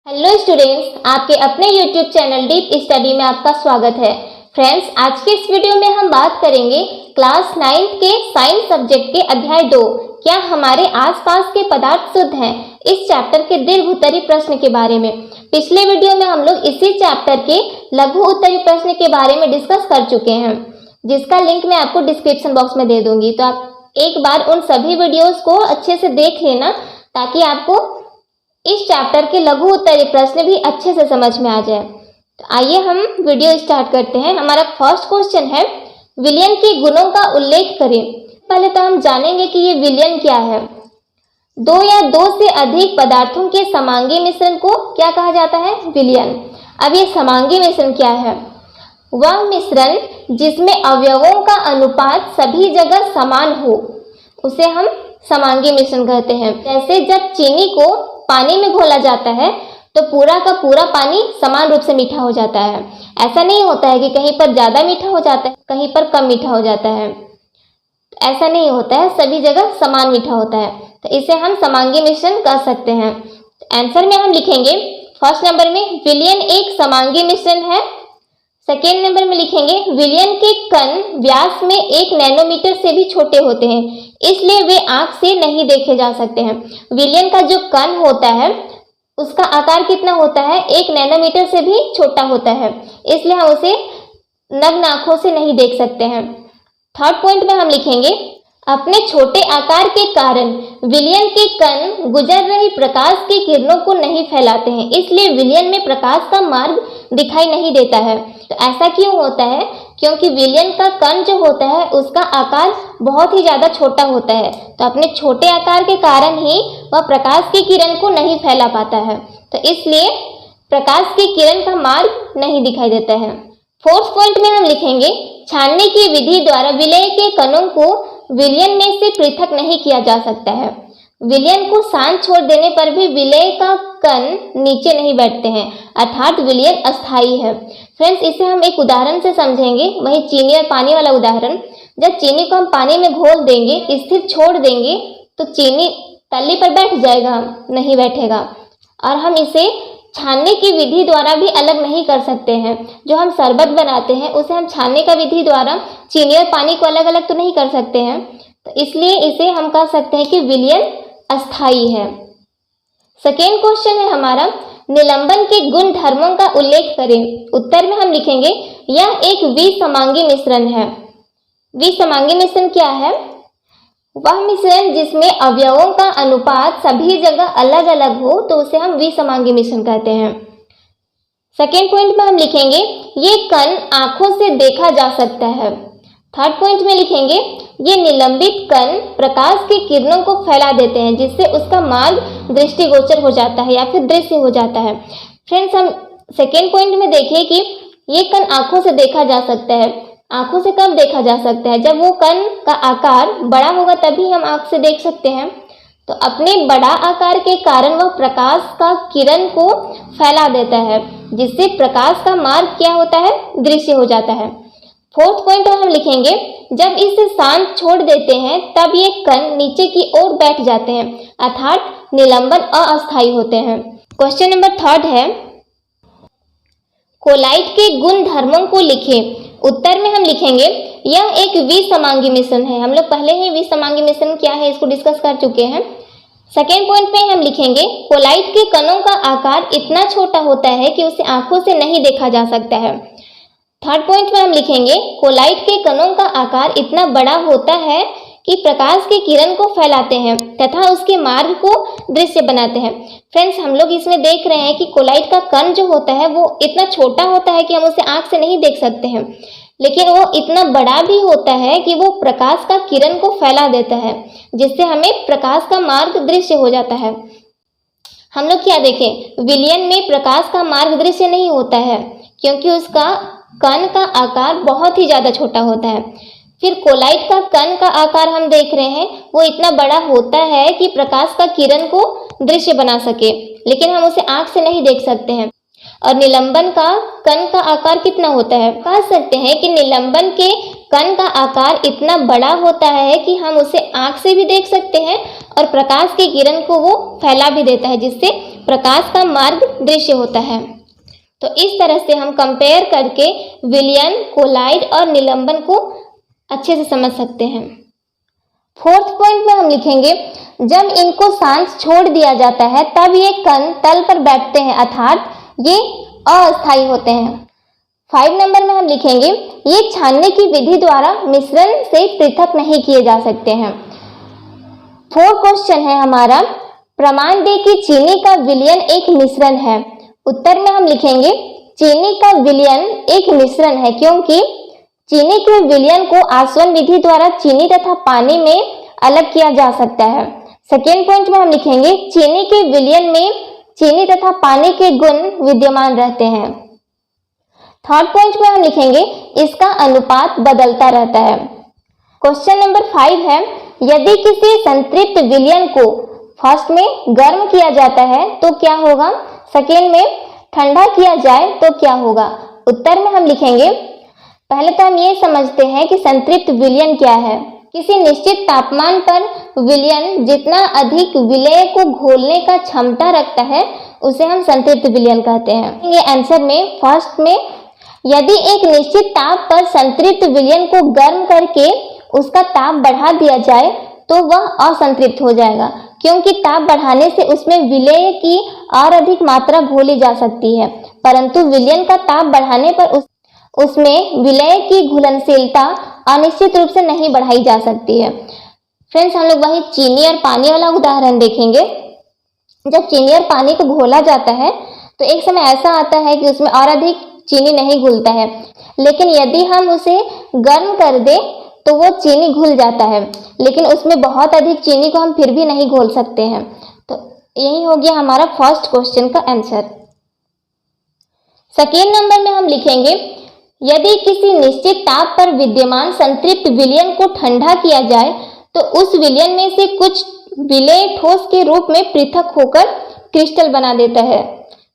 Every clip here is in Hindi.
हेलो स्टूडेंट्स, आपके अपने यूट्यूब चैनल डीप स्टडी में आपका स्वागत है। फ्रेंड्स, आज के इस वीडियो में हम बात करेंगे क्लास 9 के साइंस सब्जेक्ट के अध्याय 2 क्या हमारे आसपास के पदार्थ शुद्ध हैं, इस चैप्टर के दीर्घ उत्तरीय प्रश्न के बारे में। पिछले वीडियो में हम लोग इसी चैप्टर के लघु उत्तरीय प्रश्न के बारे में डिस्कस कर चुके हैं, जिसका लिंक मैं आपको डिस्क्रिप्शन बॉक्स में दे दूंगी। तो आप एक बार उन सभी वीडियोज को अच्छे से देख लेना ताकि आपको इस चैप्टर के लघु उत्तरीय प्रश्न भी अच्छे से समझ में आ जाए। तो आइए हम वीडियो स्टार्ट करते हैं। हमारा फर्स्ट क्वेश्चन है, विलयन के गुणों का उल्लेख करें। पहले तो हम जानेंगे कि ये विलयन क्या है। दो या दो से अधिक पदार्थों के समांगी मिश्रण को क्या कहा जाता है? विलयन। अब ये समांगी मिश्रण क्या है? वह मिश्रण जिसमें अवयवों का अनुपात सभी जगह समान हो उसे हम समांगी मिश्रण कहते हैं। जैसे जब चीनी को पानी में घोला जाता है तो पूरा का पूरा पानी समान रूप से मीठा हो जाता है। ऐसा नहीं होता है कि कहीं पर ज़्यादा मीठा हो जाता है, कहीं पर कम मीठा हो जाता है। ऐसा नहीं होता है, सभी जगह समान मीठा होता है। तो इसे हम समांगी मिश्रण कह सकते हैं। आंसर में हम लिखेंगे फर्स्ट नंबर में विलयन एक समांगी मिश्रण है। सेकेंड नंबर में लिखेंगे विलयन के कण व्यास में 1 नैनोमीटर से भी छोटे होते हैं, इसलिए वे आंख से नहीं देखे जा सकते हैं। विलयन का जो कण होता है उसका आकार कितना होता है? 1 नैनोमीटर से भी छोटा होता है, इसलिए हम उसे नग्न आंखों से नहीं देख सकते हैं। थर्ड पॉइंट में हम लिखेंगे अपने छोटे आकार के कारण विलयन के कण गुजर रही प्रकाश की किरणों को नहीं फैलाते हैं, इसलिए विलयन में प्रकाश का मार्ग दिखाई नहीं देता है। तो ऐसा क्यों होता है? क्योंकि विलयन का कण जो होता है उसका आकार बहुत ही ज़्यादा छोटा होता है, तो अपने छोटे आकार के कारण ही वह प्रकाश की किरण को नहीं फैला पाता है, तो इसलिए प्रकाश की किरण का मार्ग नहीं दिखाई देता है। फोर्थ पॉइंट में हम लिखेंगे छानने की विधि द्वारा विलय के कणों को विलयन में से पृथक नहीं किया जा सकता है। विलयन को शांत छोड़ देने पर भी विलय का कण नीचे नहीं बैठते हैं, अर्थात विलयन अस्थायी है। फ्रेंड्स, इसे हम एक उदाहरण से समझेंगे, वही चीनी और पानी वाला उदाहरण। जब चीनी को हम पानी में घोल देंगे, स्थिर छोड़ देंगे, तो चीनी तल्ली पर बैठ जाएगा? नहीं बैठेगा। और हम इसे छानने की विधि द्वारा भी अलग नहीं कर सकते हैं। जो हम शरबत बनाते हैं उसे हम छानने का विधि द्वारा चीनी और पानी को अलग अलग तो नहीं कर सकते हैं, तो इसलिए इसे हम कह सकते हैं कि विलयन अस्थायी है। सेकेंड क्वेश्चन है हमारा, निलंबन के गुण धर्मों का उल्लेख करें। उत्तर में हम लिखेंगे यह एक विसमांगी मिश्रण है। विसमांगी मिश्रण क्या है? वह मिश्रण जिसमें अवयवों का अनुपात सभी जगह अलग अलग हो तो उसे हम विसमांगी मिश्रण कहते हैं। सेकेंड पॉइंट में हम लिखेंगे ये कण आंखों से देखा जा सकता है। थर्ड पॉइंट में लिखेंगे ये निलंबित कण प्रकाश की किरणों को फैला देते हैं, जिससे उसका मार्ग दृष्टिगोचर हो जाता है या फिर दृश्य हो जाता है। फ्रेंड्स, हम सेकेंड पॉइंट में देखें कि ये कण आंखों से देखा जा सकता है। आंखों से कब देखा जा सकता है? जब वो कण का आकार बड़ा होगा तभी हम आंख से देख सकते हैं। तो अपने बड़ा आकार के कारण वह प्रकाश का किरण को फैला देता है, जिससे प्रकाश का मार्ग क्या होता है? दृश्य हो जाता है। फोर्थ पॉइंट में हम लिखेंगे जब इसे शांत छोड़ देते हैं तब ये कण नीचे की ओर बैठ जाते हैं, अर्थात निलंबन अस्थायी होते हैं। क्वेश्चन नंबर थर्ड है, कोलाइट के गुण धर्मों को लिखें। उत्तर में हम लिखेंगे यह एक विसमांगी मिश्रण है। हम लोग पहले ही विसमांगी मिश्रण क्या है इसको डिस्कस कर चुके हैं। सेकेंड पॉइंट पे हम लिखेंगे कोलाइट के कणों का आकार इतना छोटा होता है कि उसे आंखों से नहीं देखा जा सकता है। थर्ड पॉइंट में हम लिखेंगे कोलाइट के कणों का आकार इतना बड़ा होता है कि प्रकाश की किरण को फैलाते हैं तथा उसके मार्ग को दृश्य बनाते हैं। फ्रेंड्स, हम लोग इसमें देख रहे हैं कि कोलाइट का कण जो होता है वो इतना छोटा होता है कि हम उसे आंख से नहीं देख सकते हैं, लेकिन वो इतना बड़ा भी होता है कि वो प्रकाश का किरण को फैला देता है, जिससे हमें प्रकाश का मार्ग दृश्य हो जाता है। हम लोग क्या देखें, विलयन में प्रकाश का मार्ग दृश्य नहीं होता है क्योंकि उसका कण का आकार बहुत ही ज़्यादा छोटा होता है। फिर कोलाइट का कण का आकार हम देख रहे हैं वो इतना बड़ा होता है कि प्रकाश का किरण को दृश्य बना सके, लेकिन हम उसे आंख से नहीं देख सकते हैं। और निलंबन का कण का आकार कितना होता है? कह सकते हैं कि निलंबन के कण का आकार इतना बड़ा होता है कि हम उसे आंख से भी देख सकते हैं और प्रकाश की किरण को वो फैला भी देता है, जिससे प्रकाश का मार्ग दृश्य होता है। तो इस तरह से हम कंपेयर करके विलयन, कोलाइड और निलंबन को अच्छे से समझ सकते हैं। फोर्थ पॉइंट में हम लिखेंगे जब इनको सांस छोड़ दिया जाता है तब ये कण तल पर बैठते हैं, अर्थात ये अस्थायी होते हैं। 5 नंबर में हम लिखेंगे ये छानने की विधि द्वारा मिश्रण से पृथक नहीं किए जा सकते हैं। 4 क्वेश्चन है हमारा, प्रमाण दे कि चीनी का विलयन एक मिश्रण है। उत्तर में हम लिखेंगे चीनी का विलयन एक मिश्रण है क्योंकि चीनी के विलयन को आसवन विधि द्वारा चीनी तथा पानी में अलग किया जा सकता है। सेकेंड पॉइंट में हम लिखेंगे चीनी के विलयन में चीनी तथा पानी के गुण विद्यमान रहते हैं। थर्ड पॉइंट में हम लिखेंगे इसका अनुपात बदलता रहता है। क्वेश्चन नंबर 5 है, यदि किसी संतृप्त विलयन को फर्स्ट में गर्म किया जाता है तो क्या होगा, सेकेंड में ठंडा किया जाए तो क्या होगा। उत्तर में हम लिखेंगे पहले तो हम ये समझते हैं कि संतृप्त विलयन क्या है। किसी निश्चित तापमान पर विलयन जितना अधिक विलेय को घोलने का क्षमता रखता है उसे हम संतृप्त विलयन कहते हैं। ये आंसर में फर्स्ट में यदि एक निश्चित ताप पर संतृप्त विलयन को गर्म करके उसका ताप बढ़ा दिया जाए तो वह असंतृप्त हो जाएगा क्योंकि ताप बढ़ाने से उसमें विलेय की और अधिक मात्रा घोली जा सकती है, परंतु विलयन का ताप बढ़ाने पर उसमें विलेय की घुलनशीलता अनिश्चित रूप से नहीं बढ़ाई जा सकती है। फ्रेंड्स, हम लोग वही चीनी और पानी वाला उदाहरण देखेंगे। जब चीनी और पानी को घोला जाता है तो एक समय ऐसा आता है कि उसमें और अधिक चीनी नहीं घुलता है, लेकिन यदि हम उसे गर्म कर दें तो वो चीनी घुल जाता है, लेकिन उसमें बहुत अधिक चीनी को हम फिर भी नहीं घोल सकते हैं। तो यही हो गया हमारा फर्स्ट क्वेश्चन का आंसर। सेकेंड नंबर में हम लिखेंगे यदि किसी निश्चित ताप पर विद्यमान संतृप्त विलयन को ठंडा किया जाए तो उस विलयन में से कुछ विलेय ठोस के रूप में पृथक होकर क्रिस्टल बना देता है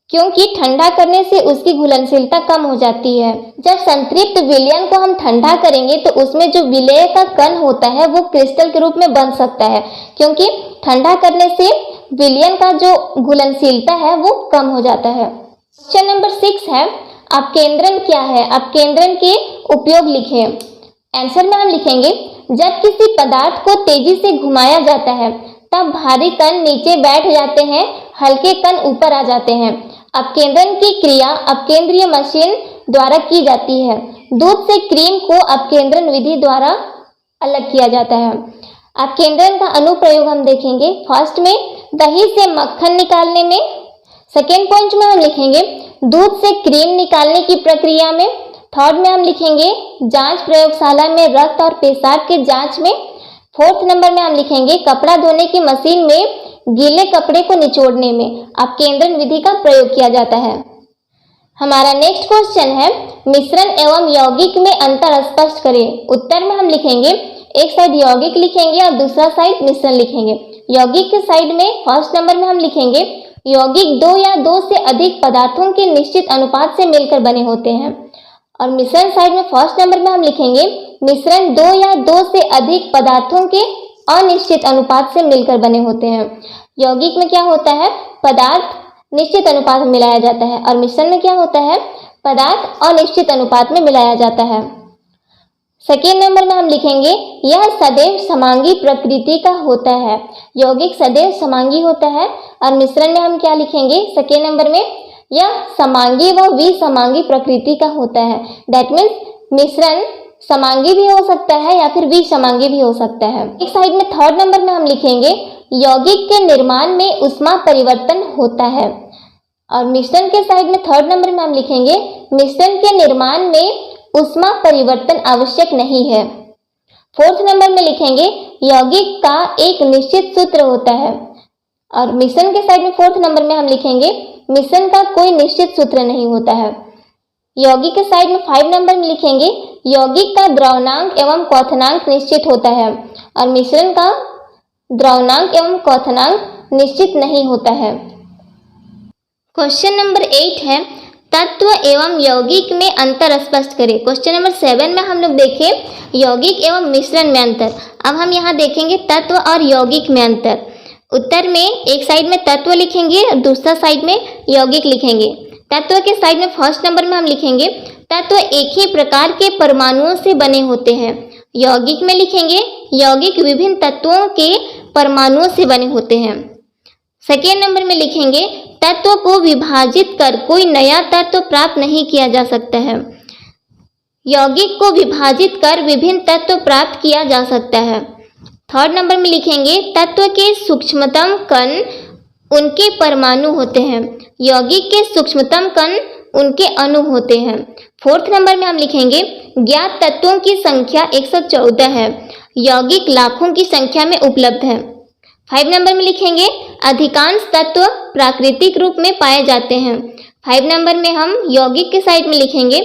क्योंकि ठंडा करने से उसकी घुलनशीलता कम हो जाती है। जब संतृप्त विलयन को हम ठंडा करेंगे तो उसमें जो विलेय का कण होता है वो क्रिस्टल के रूप में बन सकता है क्योंकि ठंडा करने से विलयन का जो घुलनशीलता है वो कम हो जाता है। क्वेश्चन नंबर 6 है, अपकेंद्रण क्या है, अपकेंद्रण के उपयोग लिखें। आंसर में हम लिखेंगे जब किसी पदार्थ को तेजी से घुमाया जाता है तब भारी कण नीचे बैठ जाते हैं, हल्के कण ऊपर आ जाते हैं। अपकेंद्रण की क्रिया अपकेंद्रीय मशीन द्वारा की जाती है। दूध से क्रीम को अपकेंद्रण विधि द्वारा अलग किया जाता है। अपकेंद्रण का अनुप्रयोग हम देखेंगे फर्स्ट में दही से मक्खन निकालने में, सेकेंड पॉइंट में हम लिखेंगे दूध से क्रीम निकालने की प्रक्रिया में, थर्ड में हम लिखेंगे जांच प्रयोगशाला में रक्त और पेशाब के जांच में, फोर्थ नंबर में हम लिखेंगे कपड़ा धोने की मशीन में गीले कपड़े को निचोड़ने में अपकेंद्रण विधि का प्रयोग किया जाता है। हमारा नेक्स्ट क्वेश्चन है मिश्रण एवं यौगिक में अंतर स्पष्ट करें। उत्तर में हम लिखेंगे एक साइड यौगिक लिखेंगे और दूसरा साइड मिश्रण लिखेंगे। यौगिक के साइड में फर्स्ट नंबर में हम लिखेंगे यौगिक 2 या 2 से अधिक पदार्थों के निश्चित अनुपात से मिलकर बने होते हैं, और मिश्रण साइड में फर्स्ट नंबर में हम लिखेंगे मिश्रण 2 या 2 से अधिक पदार्थों के अनिश्चित अनुपात से मिलकर बने होते हैं। यौगिक में क्या होता है, पदार्थ निश्चित अनुपात में मिलाया जाता है, और मिश्रण में क्या होता है, पदार्थ अनिश्चित अनुपात में मिलाया जाता है। सेकेंड नंबर में हम लिखेंगे यह सदैव समांगी प्रकृति का होता है। यौगिक सदैव समांगी होता है, और मिश्रण में हम क्या लिखेंगे सेकेंड नंबर में, यह समांगी व विसमांगी प्रकृति का होता है। दैट मीन्स मिश्रण समांगी भी हो सकता है या फिर विसमांगी भी हो सकता है। एक साइड में थर्ड नंबर में हम लिखेंगे यौगिक के निर्माण में ऊष्मा परिवर्तन होता है, और मिश्रण के साइड में थर्ड नंबर में हम लिखेंगे मिश्रण के निर्माण में ऊष्मा परिवर्तन आवश्यक नहीं है। फोर्थ नंबर में लिखेंगे यौगिक का एक निश्चित सूत्र होता है, और मिश्रण के साइड में फोर्थ नंबर में हम लिखेंगे मिश्रण का कोई निश्चित सूत्र नहीं होता है। यौगिक के साइड में 5 नंबर में लिखेंगे यौगिक का द्रवणांक एवं क्वथनांक निश्चित होता है, और मिश्रण का द्रवणांक एवं क्वथनांक निश्चित नहीं होता है। क्वेश्चन नंबर 8 है तत्व एवं यौगिक में अंतर स्पष्ट करें। क्वेश्चन नंबर 7 में हम लोग देखें यौगिक एवं मिश्रण में अंतर। अब हम यहाँ देखेंगे तत्व और यौगिक में अंतर। उत्तर में एक साइड में तत्व लिखेंगे और दूसरा साइड में यौगिक लिखेंगे। तत्व के साइड में फर्स्ट नंबर में हम लिखेंगे तत्व एक ही प्रकार के परमाणुओं से बने होते हैं। यौगिक में लिखेंगे यौगिक विभिन्न तत्वों के परमाणुओं से बने होते हैं। सेकेंड नंबर में लिखेंगे तत्व को विभाजित कर कोई नया तत्व प्राप्त नहीं किया जा सकता है। यौगिक को विभाजित कर विभिन्न तत्व प्राप्त किया जा सकता है। थर्ड नंबर में लिखेंगे तत्व के सूक्ष्मतम कण उनके परमाणु होते हैं। यौगिक के सूक्ष्मतम कण उनके अणु होते हैं। फोर्थ नंबर में हम लिखेंगे ज्ञात तत्वों की संख्या 114 है। यौगिक लाखों की संख्या में उपलब्ध है। 5 नंबर में लिखेंगे अधिकांश तत्व प्राकृतिक रूप में पाए जाते हैं। 5 नंबर में हम यौगिक के साइड में लिखेंगे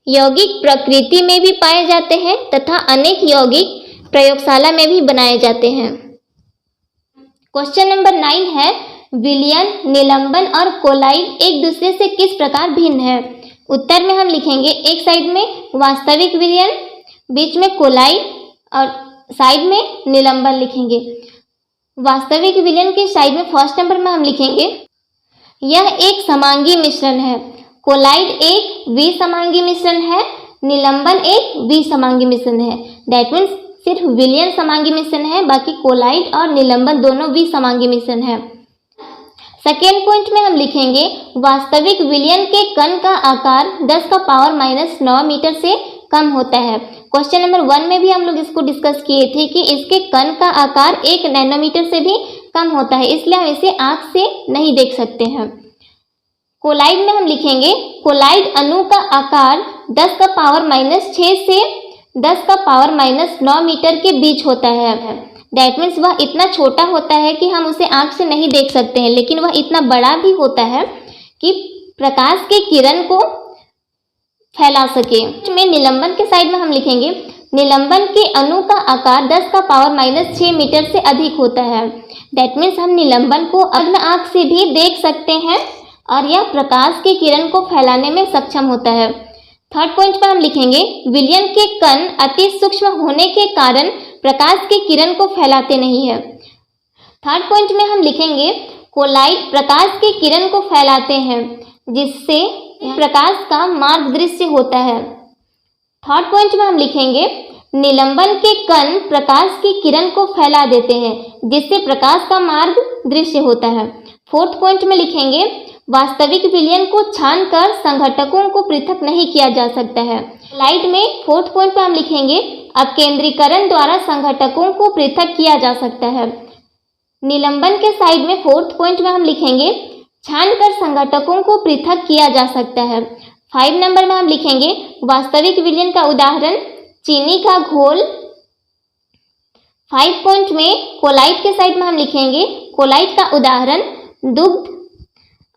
यौगिक प्रकृति में भी पाए जाते हैं तथा अनेक यौगिक प्रयोगशाला में भी बनाए जाते हैं। क्वेश्चन नंबर 9 है विलयन, निलंबन और कोलाइड एक दूसरे से किस प्रकार भिन्न है। उत्तर में हम लिखेंगे एक साइड में वास्तविक विलयन, बीच में कोलाइड और साइड में निलंबन लिखेंगे। वास्तविक विलयन के साइड में फर्स्ट नंबर में हम लिखेंगे यह एक समांगी मिश्रण है। कोलाइड एक विसमांगी मिश्रण है, निलंबन एक विसमांगी मिश्रण है। दैट मीन्स सिर्फ विलयन समांगी मिश्रण है, बाकी कोलाइड और निलंबन दोनों विसमांगी मिश्रण है। सेकेंड पॉइंट में हम लिखेंगे वास्तविक विलयन के कण का आकार 10⁻⁹ मीटर से कम होता है। क्वेश्चन नंबर 1 में भी हम लोग इसको डिस्कस किए थे कि इसके कण का आकार 1 नैनोमीटर से भी कम होता है, इसलिए हम इसे आँख से नहीं देख सकते हैं। कोलाइड में हम लिखेंगे कोलाइड अणु का आकार 10⁻⁶ से 10⁻⁹ मीटर के बीच होता है। दैट मीन्स वह इतना छोटा होता है कि हम उसे आँख से नहीं देख सकते हैं, लेकिन वह इतना बड़ा भी होता है कि प्रकाश के किरण को फैला सके। में निलंबन के साइड में हम लिखेंगे निलंबन के अणु का आकार 10⁻⁶ मीटर से अधिक होता है। दैट मीन्स हम निलंबन को अपने आँख से भी देख सकते हैं और यह प्रकाश के किरण को फैलाने में सक्षम होता है। थर्ड पॉइंट पर हम लिखेंगे विलयन के कण अति सूक्ष्म होने के कारण प्रकाश के किरण को फैलाते नहीं है। थर्ड पॉइंट में हम लिखेंगे कोलाइड प्रकाश के किरण को फैलाते हैं, जिससे प्रकाश का मार्ग दृश्य होता है। थर्ड पॉइंट में हम लिखेंगे निलंबन के कण प्रकाश की किरण को फैला देते हैं, जिससे प्रकाश का मार्ग दृश्य होता है। फोर्थ पॉइंट में लिखेंगे वास्तविक विलयन को छानकर संघटकों को पृथक नहीं किया जा सकता है। स्लाइड में फोर्थ पॉइंट पर हम लिखेंगे अपकेंद्रीकरण द्वारा संघटकों को पृथक किया जा सकता है। निलंबन के साइड में फोर्थ पॉइंट में हम लिखेंगे छानकर संघटकों को पृथक किया जा सकता है। 5 नंबर में हम लिखेंगे वास्तविक विलयन का उदाहरण चीनी का घोल। 5 पॉइंट में कोलाइड के साइड में हम लिखेंगे कोलाइड का उदाहरण दुग्ध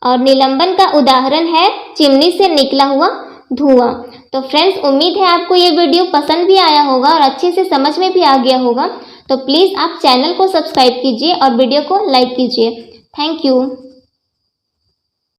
और निलंबन का उदाहरण है चिमनी से निकला हुआ धुआं। तो फ्रेंड्स, उम्मीद है आपको ये वीडियो पसंद भी आया होगा और अच्छे से समझ में भी आ गया होगा। तो प्लीज़ आप चैनल को सब्सक्राइब कीजिए और वीडियो को लाइक कीजिए। Thank you.